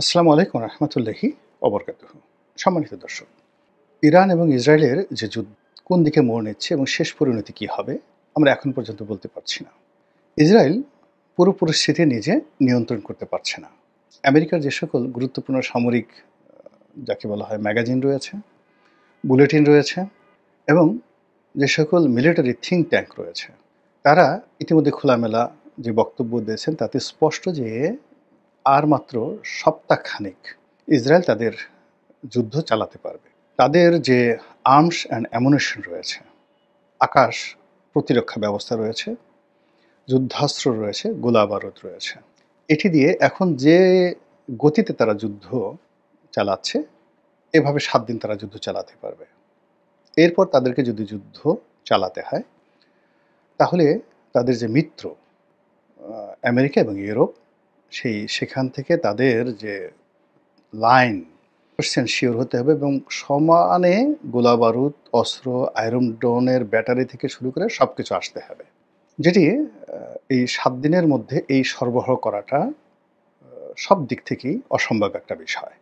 আসসালামু আলাইকুম রহমতুল্লাহি অবরকাতুহু। সম্মানিত দর্শক, ইরান এবং ইসরায়েলের যে যুদ্ধ কোন দিকে মোড় নিচ্ছে এবং শেষ পরিণতি কী হবে আমরা এখন পর্যন্ত বলতে পারছি না। ইসরায়েল পুরো পরিস্থিতি নিজে নিয়ন্ত্রণ করতে পারছে না। আমেরিকার যে সকল গুরুত্বপূর্ণ সামরিক যাকে বলা হয় ম্যাগাজিন রয়েছে, বুলেটিন রয়েছে এবং যে সকল মিলিটারি থিঙ্ক ট্যাঙ্ক রয়েছে, তারা ইতিমধ্যে খোলামেলা যে বক্তব্য দিয়েছেন তাতে স্পষ্ট যে আর মাত্র সপ্তাহখানেক ইসরায়েল তাদের যুদ্ধ চালাতে পারবে। তাদের যে আর্মস অ্যান্ড অ্যামুনিশন রয়েছে, আকাশ প্রতিরক্ষা ব্যবস্থা রয়েছে, যুদ্ধাস্ত্র রয়েছে, গোলাবারুদ রয়েছে, এটি দিয়ে এখন যে গতিতে তারা যুদ্ধ চালাচ্ছে, এভাবে ৭ দিন তারা যুদ্ধ চালাতে পারবে। এরপর তাদেরকে যদি যুদ্ধ চালাতে হয়, তাহলে তাদের যে মিত্র আমেরিকা এবং ইউরোপ, সেখান থেকে তাদের যে লাইন শিওর হতে হবে এবং সমানে গোলাবারুদ, অস্ত্র, আয়রন ড্রোনের ব্যাটারি থেকে শুরু করে সব কিছু আসতে হবে, যেটি এই ৭ দিনের মধ্যে এই সরবরাহ করাটা সব দিক থেকেই অসম্ভব একটা বিষয়।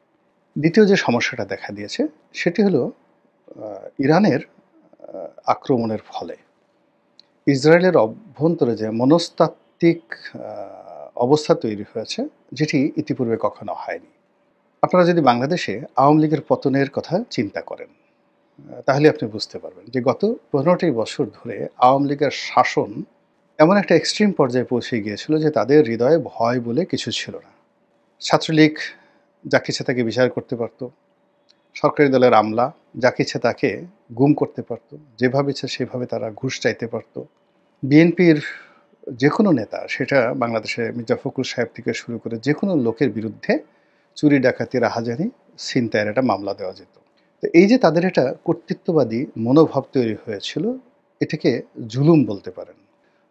দ্বিতীয় যে সমস্যাটা দেখা দিয়েছে সেটি হলো ইরানের আক্রমণের ফলে ইসরায়েলের অভ্যন্তরে যে মনস্তাত্ত্বিক অবস্থা তৈরি হয়েছে, যেটি ইতিপূর্বে কখনো হয়নি। আপনারা যদি বাংলাদেশে আওয়ামী লীগের পতনের কথা চিন্তা করেন, তাহলে আপনি বুঝতে পারবেন যে গত ১৫টি বছর ধরে আওয়ামী লীগের শাসন এমন একটা এক্সট্রিম পর্যায়ে পৌঁছে গিয়েছিল যে তাদের হৃদয়ে ভয় বলে কিছু ছিল না। ছাত্রলীগ যাকে ইচ্ছে তাকে বিচার করতে পারত, সরকারি দলের আমলা যাকে ইচ্ছে তাকে গুম করতে পারত, যেভাবে ইচ্ছে সেভাবে তারা ঘুষ চাইতে পারত। বিএনপির যে কোনো নেতা, সেটা বাংলাদেশে মির্জা ফখরুল সাহেব থেকে শুরু করে যে কোনো লোকের বিরুদ্ধে চুরি, ডাকাতি, রাহাজানি, ছিনতাইয়ের একটা মামলা দেওয়া যেত। তো এই যে তাদের একটা কর্তৃত্ববাদী মনোভাব তৈরি হয়েছিল, এটাকে জুলুম বলতে পারেন।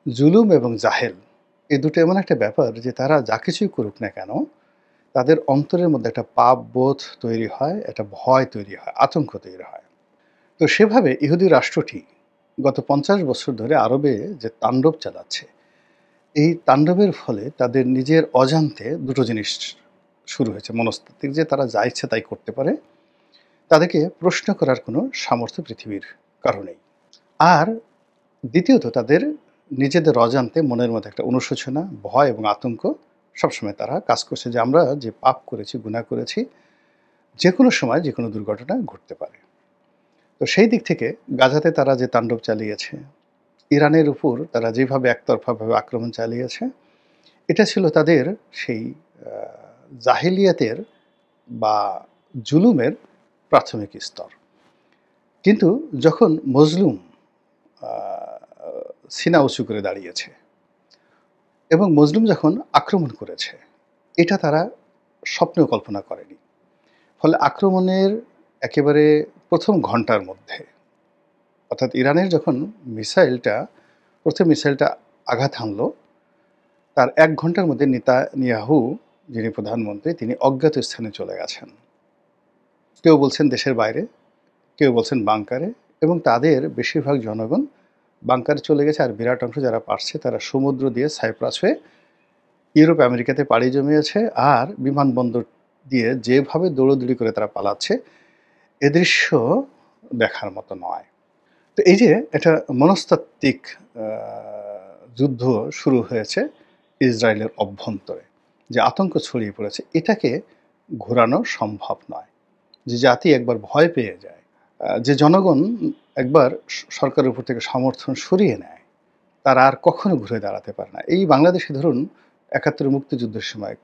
জুলুম এবং জাহেল, এই দুটো এমন একটা ব্যাপার যে তারা যা কিছুই করুক না কেন, তাদের অন্তরের মধ্যে একটা পাপ বোধ তৈরি হয়, একটা ভয় তৈরি হয়, আতঙ্ক তৈরি হয়। তো সেভাবে ইহুদি রাষ্ট্রটি গত ৫০ বছর ধরে আরবে যে তাণ্ডব চালাচ্ছে, এই তাণ্ডবের ফলে তাদের নিজের অজান্তে দুটো জিনিস শুরু হয়েছে। মনস্তাত্ত্বিক, যে তারা যা ইচ্ছে তাই করতে পারে, তাদেরকে প্রশ্ন করার কোনো সামর্থ্য পৃথিবীর কারো নেই। আর দ্বিতীয়ত, তাদের নিজেদের অজান্তে মনের মধ্যে একটা অনুশোচনা, ভয় এবং আতঙ্ক সবসময় তারা কাজ করছে যে আমরা যে পাপ করেছি, গুনাহ করেছি, যে কোনো সময় যে কোনো দুর্ঘটনা ঘটতে পারে। তো সেই দিক থেকে গাজাতে তারা যে তাণ্ডব চালিয়েছে, ইরানের উপর তারা যেভাবে একতরফাভাবে আক্রমণ চালিয়েছে, এটা ছিল তাদের সেই জাহিলিয়াতের বা জুলুমের প্রাথমিক স্তর। কিন্তু যখন মজলুম সিনা উঁচু করে দাঁড়িয়েছে এবং মজলুম যখন আক্রমণ করেছে, এটা তারা স্বপ্নেও কল্পনা করেনি। ফলে আক্রমণের একেবারে প্রথম ঘন্টার মধ্যে, অর্থাৎ ইরানের যখন প্রথম মিসাইলটা আঘাত হানল, তার ১ ঘন্টার মধ্যে নেতানিয়াহু, যিনি প্রধানমন্ত্রী, তিনি অজ্ঞাত স্থানে চলে গেছেন। কেউ বলছেন দেশের বাইরে, কেউ বলছেন বাংকারে, এবং তাদের বেশিরভাগ জনগণ বাংকারে চলে গেছে। আর বিরাট অংশ যারা পারছে তারা সমুদ্র দিয়ে সাইপ্রাস হয়ে ইউরোপ আমেরিকাতে পাড়ি জমিয়েছে। আর বিমানবন্দর দিয়ে যেভাবে দৌড়দৌড়ি করে তারা পালাচ্ছে, এ দৃশ্য দেখার মতো নয়। তো এই যে একটা মনস্তাত্ত্বিক যুদ্ধ শুরু হয়েছে ইসরায়েলের অভ্যন্তরে, যে আতঙ্ক ছড়িয়ে পড়েছে, এটাকে ঘোরানো সম্ভব নয়। যে জাতি একবার ভয় পেয়ে যায়, যে জনগণ একবার সরকারের উপর থেকে সমর্থন সরিয়ে নেয়, তারা আর কখনো ঘুরে দাঁড়াতে পারে না। এই বাংলাদেশে ধরুন ৭১ মুক্তিযুদ্ধের সময়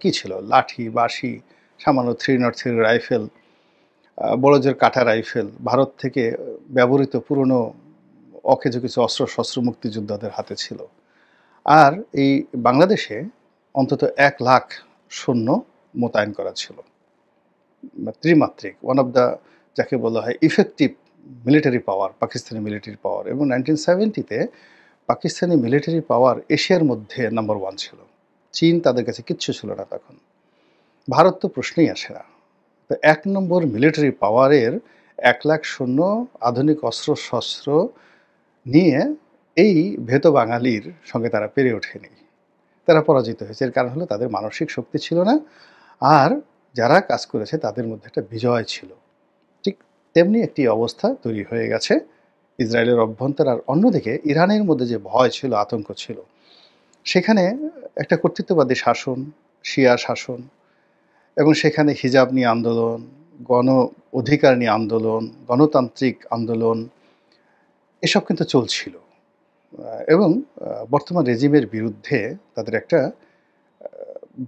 কি ছিল? লাঠি, বাঁশি, সামান্য 303 রাইফেল, বড়জোর কাঁটা রাইফেল, ভারত থেকে ব্যবহৃত পুরনো অকেজো কিছু অস্ত্রশস্ত্র মুক্তিযোদ্ধাদের হাতে ছিল। আর এই বাংলাদেশে অন্তত ১ লাখ সৈন্য মোতায়েন করা ছিল। ত্রিমাত্রিক, ওয়ান অফ দ্য, যাকে বলা হয় ইফেক্টিভ মিলিটারি পাওয়ার, পাকিস্তানি মিলিটারি পাওয়ার। এবং 1970-তে পাকিস্তানি মিলিটারি পাওয়ার এশিয়ার মধ্যে নাম্বার 1 ছিল। চীন তাদের কাছে কিচ্ছু ছিল না তখন। ভারত তো প্রশ্নই আসে না। তো ১ নম্বর মিলিটারি পাওয়ারের ১ লাখ সৈন্য, আধুনিক অস্ত্রশস্ত্র নিয়ে এই ভেতো বাঙালির সঙ্গে তারা পেরে ওঠেনি। তারা পরাজিত হয়েছে। এর কারণ হলো তাদের মানসিক শক্তি ছিল না, আর যারা কাজ করেছে তাদের মধ্যে একটা বিজয় ছিল। ঠিক তেমনি একটি অবস্থা তৈরি হয়ে গেছে ইসরায়েলের অভ্যন্তরে। আর অন্যদিকে ইরানের মধ্যে যে ভয় ছিল, আতঙ্ক ছিল, সেখানে একটা কর্তৃত্ববাদী শাসন, শিয়া শাসন, এবং সেখানে হিজাব নিয়ে আন্দোলন, গণ অধিকার নিয়ে আন্দোলন, গণতান্ত্রিক আন্দোলন, এসব কিন্তু চলছিল। এবং বর্তমান রেজিমের বিরুদ্ধে তাদের একটা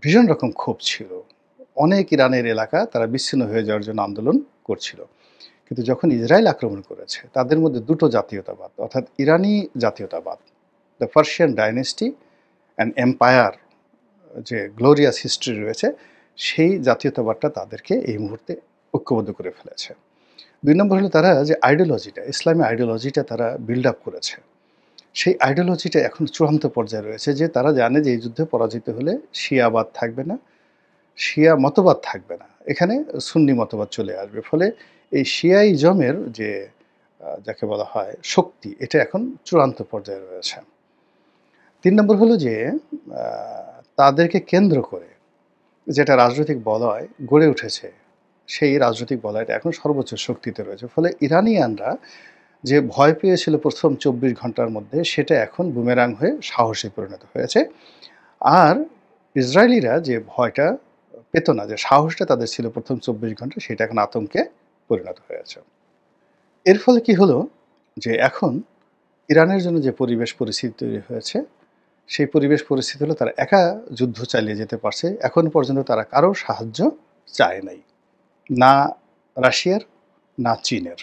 ভীষণ রকম ক্ষোভ ছিল। অনেক ইরানের এলাকা তারা বিচ্ছিন্ন হয়ে যাওয়ার জন্য আন্দোলন করছিল। কিন্তু যখন ইসরায়েল আক্রমণ করেছে, তাদের মধ্যে দুটো জাতীয়তাবাদ, অর্থাৎ ইরানি জাতীয়তাবাদ, the Persian dynasty and empire, যে গ্লোরিয়াস হিস্ট্রি রয়েছে, সেই জাতীয়তাবাদটা তাদেরকে এই মুহূর্তে ঐক্যবদ্ধ করে ফেলেছে। ২ নম্বর হলো তারা যে আইডিওলজিটা, ইসলামী আইডিওলজিটা তারা বিল্ড আপ করেছে, সেই আইডিওলজিটা এখন চূড়ান্ত পর্যায়ে রয়েছে, যে তারা জানে যে এই যুদ্ধে পরাজিত হলে শিয়াবাদ থাকবে না, শিয়া মতবাদ থাকবে না, এখানে সুন্নি মতবাদ চলে আসবে। ফলে এই শিয়াইজমের যে যাকে বলা হয় শক্তি, এটা এখন চূড়ান্ত পর্যায়ে রয়েছে। ৩ নম্বর হলো যে তাদেরকে কেন্দ্র করে যেটা রাজনৈতিক বলয় গড়ে উঠেছে, সেই রাজনৈতিক বলয়টা এখন সর্বোচ্চ শক্তিতে রয়েছে। ফলে ইরানিয়ানরা যে ভয় পেয়েছিল প্রথম ২৪ ঘন্টার মধ্যে, সেটা এখন বুমেরাং হয়ে সাহসে পরিণত হয়েছে। আর ইসরায়েলিরা যে ভয়টা পেত না, যে সাহসটা তাদের ছিল প্রথম ২৪ ঘন্টা, সেটা এখন আতঙ্কে পরিণত হয়েছে। এর ফলে কি হলো, যে এখন ইরানের জন্য যে পরিবেশ পরিস্থিতি তৈরি হয়েছে, সেই পরিবেশ পরিস্থিতি হলো তারা একা যুদ্ধ চালিয়ে যেতে পারছে। এখন পর্যন্ত তারা কারো সাহায্য চায় নাই। না রাশিয়ার, না চীনের,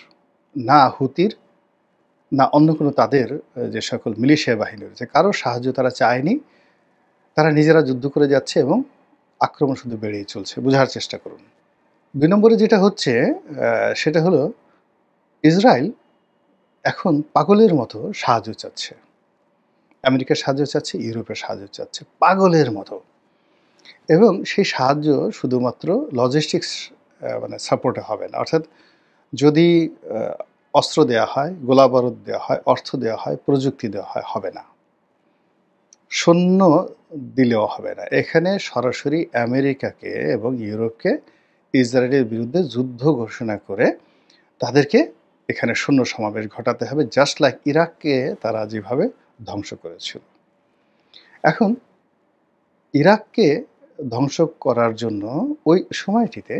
না হুতির, না অন্য কোনো তাদের যে সকল মিলিশিয়া বাহিনী রয়েছে, কারো সাহায্য তারা চায়নি। তারা নিজেরা যুদ্ধ করে যাচ্ছে এবং আক্রমণ শুধু বেড়েই চলছে। বোঝার চেষ্টা করুন। ২ নম্বরে যেটা হচ্ছে সেটা হলো ইসরায়েল এখন পাগলের মতো সাহায্য চাচ্ছে। আমেরিকার সাহায্য চাচ্ছে, ইউরোপের সাহায্য চাচ্ছে, পাগলের মতো। এবং সেই সাহায্য শুধুমাত্র লজিস্টিক্স মানে সাপোর্টে হবে না। অর্থাৎ যদি অস্ত্র দেয়া হয়, গোলাবারুদ দেওয়া হয়, অর্থ দেওয়া হয়, প্রযুক্তি দেওয়া হয়, হবে না। সৈন্য দিলেও হবে না। এখানে সরাসরি আমেরিকাকে এবং ইউরোপকে ইসরায়েলের বিরুদ্ধে যুদ্ধ ঘোষণা করে তাদেরকে এখানে সৈন্য সমাবেশ ঘটাতে হবে, জাস্ট লাইক ইরাককে তারা যেভাবে ধ্বংস করেছিল। এখন ইরাককে ধ্বংস করার জন্য ওই সময়টিতে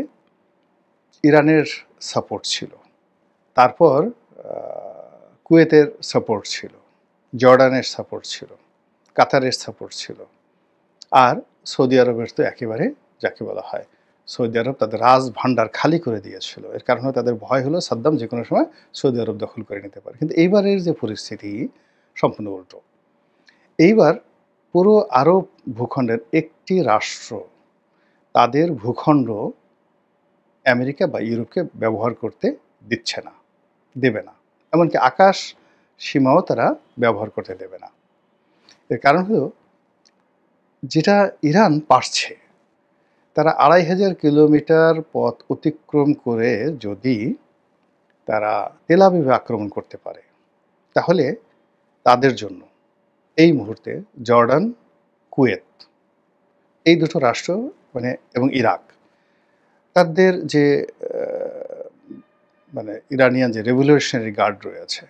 ইরানের সাপোর্ট ছিল, তারপর কুয়েতের সাপোর্ট ছিল, জর্ডানের সাপোর্ট ছিল, কাতারের সাপোর্ট ছিল, আর সৌদি আরবের তো একেবারে যাকে বলা হয়, সৌদি আরব তাদের রাজ ভাণ্ডার খালি করে দিয়েছিল। এর কারণে তাদের ভয় হলো সাদ্দাম যে কোনো সময় সৌদি আরব দখল করে নিতে পারে। কিন্তু এইবারের যে পরিস্থিতি সম্পূর্ণ উল্টো। এইবার পুরো আরব ভূখণ্ডের একটি রাষ্ট্র তাদের ভূখণ্ড আমেরিকা বা ইউরোপকে ব্যবহার করতে দিচ্ছে না, দেবে না। এমনকি আকাশ সীমাও তারা ব্যবহার করতে দেবে না। এর কারণ হলো, যেটা ইরান পারছে, তারা ২৫০০ কিলোমিটার পথ অতিক্রম করে যদি তারা তেল আবিবে আক্রমণ করতে পারে, তাহলে তাদের জন্য এই মুহূর্তে জর্ডান, কুয়েত, এই দুটো রাষ্ট্র মানে এবং ইরাক, তাদের যে মানে ইরানিয়ান যে রেভলিউশনারি গার্ড রয়েছে,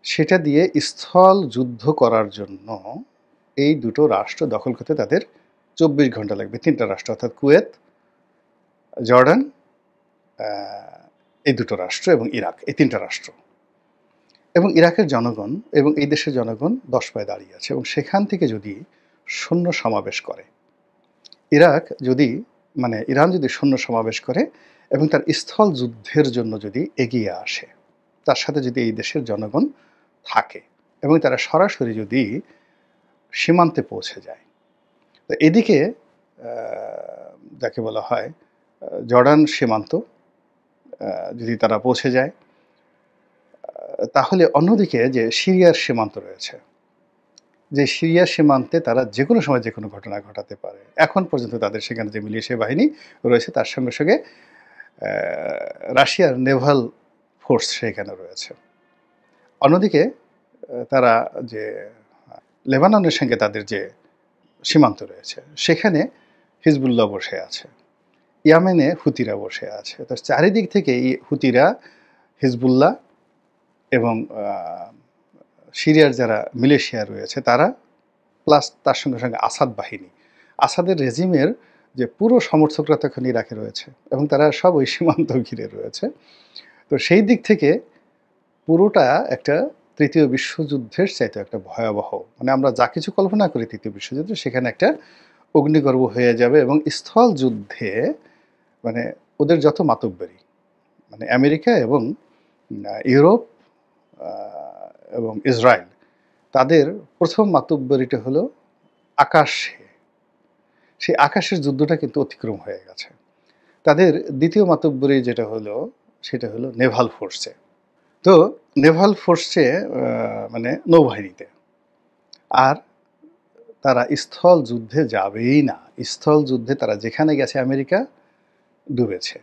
সেটা দিয়ে স্থল যুদ্ধ করার জন্য এই দুটো রাষ্ট্র দখল করতে তাদের ২৪ ঘন্টা লাগবে। ৩টা রাষ্ট্র, অর্থাৎ কুয়েত, জর্ডান, এই দুটো রাষ্ট্র এবং ইরাক, এই ৩টা রাষ্ট্র। এবং ইরাকের জনগণ এবং এই দেশের জনগণ ১০ পায়ে দাঁড়িয়ে আছে। এবং সেখান থেকে যদি সৈন্য সমাবেশ করে, ইরাক যদি মানে ইরান যদি সৈন্য সমাবেশ করে এবং তার স্থল যুদ্ধের জন্য যদি এগিয়ে আসে, তার সাথে যদি এই দেশের জনগণ থাকে এবং তারা সরাসরি যদি সীমান্তে পৌঁছে যায়, তো এদিকে যাকে বলা হয় জর্ডান সীমান্ত যদি তারা পৌঁছে যায়, তাহলে অন্যদিকে যে সিরিয়ার সীমান্ত রয়েছে, যে সিরিয়ার সীমান্তে তারা যে কোনো সময় যে কোনো ঘটনা ঘটাতে পারে। এখন পর্যন্ত তাদের সেখানে যে মিলিশিয়া বাহিনী রয়েছে, তার সঙ্গে সঙ্গে রাশিয়ার নেভাল ফোর্স সেখানে রয়েছে। অন্যদিকে তারা যে লেবাননের সঙ্গে তাদের যে সীমান্ত রয়েছে, সেখানে হিজবুল্লাহ বসে আছে, ইয়ামেনে হুতিরা বসে আছে। তো চারিদিক থেকে এই হুতিরা, হিজবুল্লাহ এবং সিরিয়ার যারা মিলিশিয়া রয়েছে তারা, প্লাস তার সঙ্গে সঙ্গে আসাদ বাহিনী, আসাদের রেজিমের যে পুরো সমর্থকরা তখন ইরাকে রয়েছে এবং তারা সব ওই সীমান্ত ঘিরে রয়েছে। তো সেই দিক থেকে পুরোটা একটা তৃতীয় বিশ্বযুদ্ধের চাইতে একটা ভয়াবহ, মানে আমরা যা কিছু কল্পনা করি তৃতীয় বিশ্বযুদ্ধে, সেখানে একটা অগ্নিগর্ভ হয়ে যাবে। এবং স্থল যুদ্ধে মানে ওদের যত মাতব্বরি, মানে আমেরিকা এবং ইউরোপ এবং ইসরায়েল, তাদের প্রথম মাতব্বরিটা হলো আকাশে। সেই আকাশের যুদ্ধটা কিন্তু অতিক্রম হয়ে গেছে। তাদের দ্বিতীয় মাতব্বরি যেটা হলো সেটা হলো নেভাল ফোর্সে। তো নেভাল ফোর্সে মানে নৌবাহিনীতে। আর তারা স্থল যুদ্ধে যাবেই না। স্থল যুদ্ধে তারা যেখানে গেছে, আমেরিকা ডুবেছে,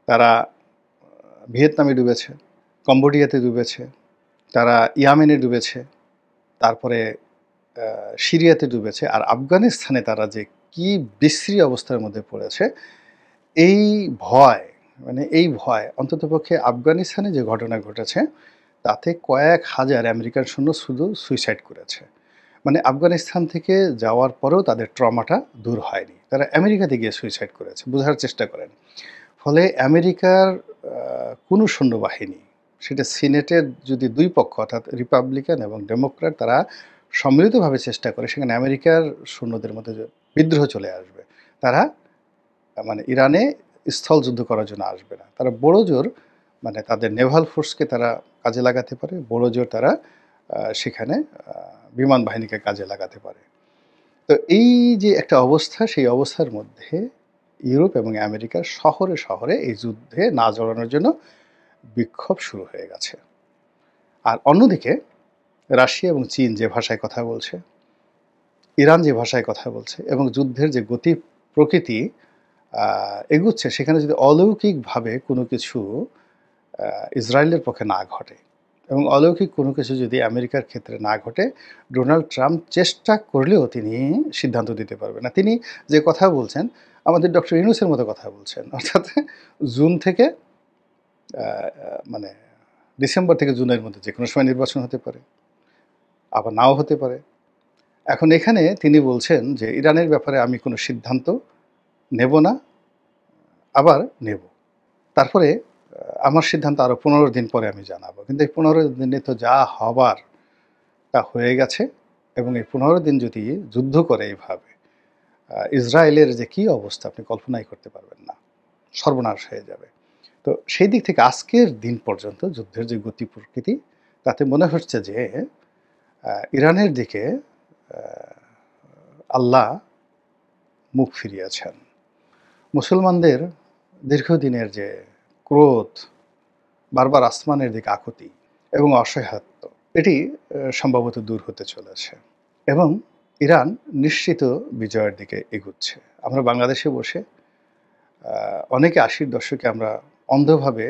তারা ভিয়েতনামে ডুবেছে, কম্বোডিয়াতে ডুবেছে, তারা ইয়ামেনে ডুবেছে, তারপরে সিরিয়াতে ডুবেছে, আর আফগানিস্তানে তারা যে কি বিশ্রী অবস্থার মধ্যে পড়েছে, এই ভয়, মানে এই ভয় অন্ততপক্ষে আফগানিস্তানে যে ঘটনা ঘটেছে তাতে কয়েক হাজার আমেরিকান সৈন্য শুধু সুইসাইড করেছে। মানে আফগানিস্তান থেকে যাওয়ার পরেও তাদের ট্রমাটা দূর হয়নি, তারা আমেরিকাতে গিয়ে সুইসাইড করেছে। বোঝার চেষ্টা করেন। ফলে আমেরিকার কোনো সৈন্যবাহিনী, সেটা সিনেটের যদি দুই পক্ষ অর্থাৎ রিপাবলিকান এবং ডেমোক্র্যাট তারা সম্মিলিতভাবে চেষ্টা করে, সেখানে আমেরিকার সৈন্যদের মধ্যে বিদ্রোহ চলে আসবে। তারা মানে ইরানে স্থল যুদ্ধ করার জন্য আসবে না। তারা বড় জোর মানে তাদের নেভাল ফোর্সকে তারা কাজে লাগাতে পারে, বড় জোর তারা সেখানে বিমান বাহিনীকে কাজে লাগাতে পারে। তো এই যে একটা অবস্থা, সেই অবস্থার মধ্যে ইউরোপ এবং আমেরিকার শহরে শহরে এই যুদ্ধে না জড়ানোর জন্য বিক্ষোভ শুরু হয়ে গেছে। আর অন্যদিকে রাশিয়া এবং চীন যে ভাষায় কথা বলছে, ইরান যে ভাষায় কথা বলছে, এবং যুদ্ধের যে গতি প্রকৃতি এগুচ্ছে, সেখানে যদি অলৌকিকভাবে কোনো কিছু ইসরায়েলের পক্ষে না ঘটে এবং অলৌকিক কোনো কিছু যদি আমেরিকার ক্ষেত্রে না ঘটে, ডোনাল্ড ট্রাম্প চেষ্টা করলেও তিনি সিদ্ধান্ত দিতে পারবেন না। তিনি যে কথা বলছেন আমাদের ডক্টর ইউনূসের মতো কথা বলছেন, অর্থাৎ জুন থেকে মানে ডিসেম্বর থেকে জুনের মধ্যে যে কোনো সময় নির্বাচন হতে পারে, আবার নাও হতে পারে। এখন এখানে তিনি বলছেন যে ইরানের ব্যাপারে আমি কোনো সিদ্ধান্ত নেব না, আবার নেব, তারপরে আমার সিদ্ধান্ত আরও 15 দিন পরে আমি জানাবো। কিন্তু এই 15 দিনে তো যা হবার তা হয়ে গেছে। এবং এই 15 দিন যদি যুদ্ধ করে এইভাবে, ইসরায়েলের যে কী অবস্থা আপনি কল্পনাই করতে পারবেন না, সর্বনাশ হয়ে যাবে। তো সেই দিক থেকে আজকের দিন পর্যন্ত যুদ্ধের যে গতি প্রকৃতি, তাতে মনে হচ্ছে যে ইরানের দিকে আল্লাহ মুখ ফিরিয়েছেন। মুসলমানদের দীর্ঘদিনের যে ক্রোধ, বারবার আসমানের দিকে আকুতি এবং অসহায়ত্ব, এটি সম্ভবত দূর হতে চলেছে এবং ইরান নিশ্চিত বিজয়ের দিকে এগুচ্ছে। আমরা বাংলাদেশে বসে অনেকে 80-র দশকে আমরা অন্ধভাবে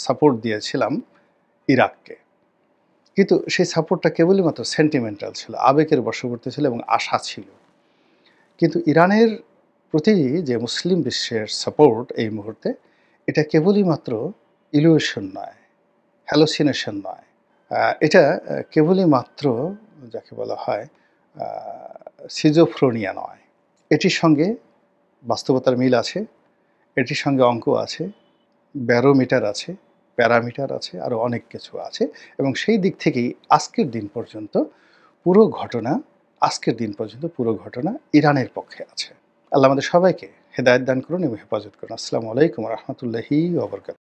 সাপোর্ট দিয়েছিলাম ইরাককে, কিন্তু সেই সাপোর্টটা কেবলই মাত্র সেন্টিমেন্টাল ছিল, আবেগের বশবর্তী ছিল এবং আশা ছিল। কিন্তু ইরানের প্রতি যে মুসলিম বিশ্বের সাপোর্ট এই মুহূর্তে, এটা কেবলই মাত্র ইলিউশন নয়, হ্যালোসিনেশন নয়, এটা কেবলই মাত্র যাকে বলা হয় সিজোফ্রেনিয়া নয়। এটির সঙ্গে বাস্তবতার মিল আছে, এটির সঙ্গে অঙ্ক আছে, ব্যারোমিটার আছে, প্যারামিটার আছে, আরও অনেক কিছু আছে। এবং সেই দিক থেকেই আজকের দিন পর্যন্ত পুরো ঘটনা ইরানের পক্ষে আছে। আল্লাহ আমাদের সবাইকে হেদায়েত দান করুন এবং হেফাজত করুন। আসসালামু আলাইকুম ওয়া রাহমাতুল্লাহি ওয়া বারাকাতুহু।